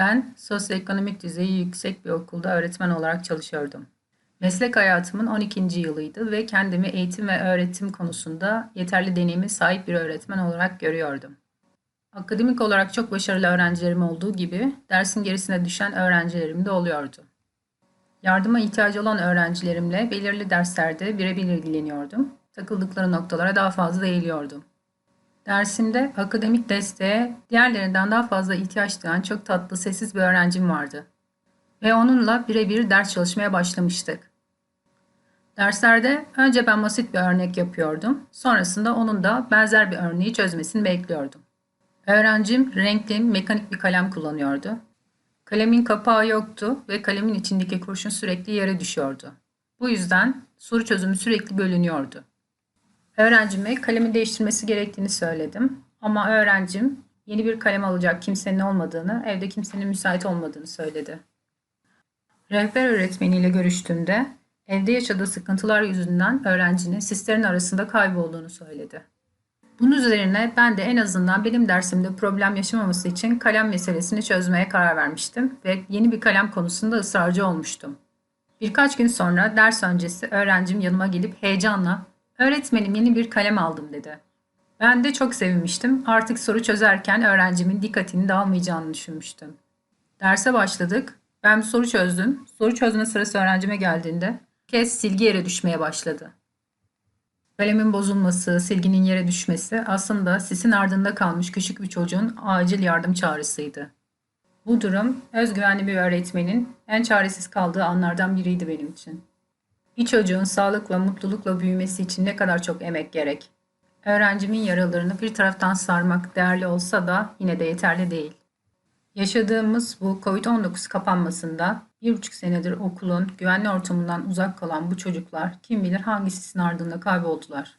Ben sosyoekonomik düzeyi yüksek bir okulda öğretmen olarak çalışıyordum. Meslek hayatımın 12. yılıydı ve kendimi eğitim ve öğretim konusunda yeterli deneyime sahip bir öğretmen olarak görüyordum. Akademik olarak çok başarılı öğrencilerim olduğu gibi dersin gerisine düşen öğrencilerim de oluyordu. Yardıma ihtiyacı olan öğrencilerimle belirli derslerde birebir ilgileniyordum. Takıldıkları noktalara daha fazla eğiliyordum. Dersimde akademik desteğe diğerlerinden daha fazla ihtiyaç duyan çok tatlı, sessiz bir öğrencim vardı. Ve onunla birebir ders çalışmaya başlamıştık. Derslerde önce ben basit bir örnek yapıyordum. Sonrasında onun da benzer bir örneği çözmesini bekliyordum. Öğrencim renkli, mekanik bir kalem kullanıyordu. Kalemin kapağı yoktu ve kalemin içindeki kurşun sürekli yere düşüyordu. Bu yüzden soru çözümü sürekli bölünüyordu. Öğrencime kalemi değiştirmesi gerektiğini söyledim. Ama öğrencim yeni bir kalem alacak kimsenin olmadığını, evde kimsenin müsait olmadığını söyledi. Rehber öğretmeniyle görüştüğümde evde yaşadığı sıkıntılar yüzünden öğrencinin sislerin arasında kaybolduğunu söyledi. Bunun üzerine ben de en azından benim dersimde problem yaşamaması için kalem meselesini çözmeye karar vermiştim ve yeni bir kalem konusunda ısrarcı olmuştum. Birkaç gün sonra ders öncesi öğrencim yanıma gelip heyecanla "Öğretmenim yeni bir kalem aldım." dedi. Ben de çok sevinmiştim. Artık soru çözerken öğrencimin dikkatini dağılmayacağını düşünmüştüm. Derse başladık. Ben bir soru çözdüm. Soru çözme sırası öğrencime geldiğinde kez silgi yere düşmeye başladı. Kalemin bozulması, silginin yere düşmesi aslında sisin ardında kalmış küçük bir çocuğun acil yardım çağrısıydı. Bu durum özgüvenli bir öğretmenin en çaresiz kaldığı anlardan biriydi benim için. Bir çocuğun sağlıkla, mutlulukla büyümesi için ne kadar çok emek gerek. Öğrencimin yaralarını bir taraftan sarmak değerli olsa da yine de yeterli değil. Yaşadığımız bu Covid-19 kapanmasında 1,5 senedir okulun güvenli ortamından uzak kalan bu çocuklar kim bilir hangi sisin ardında kayboldular.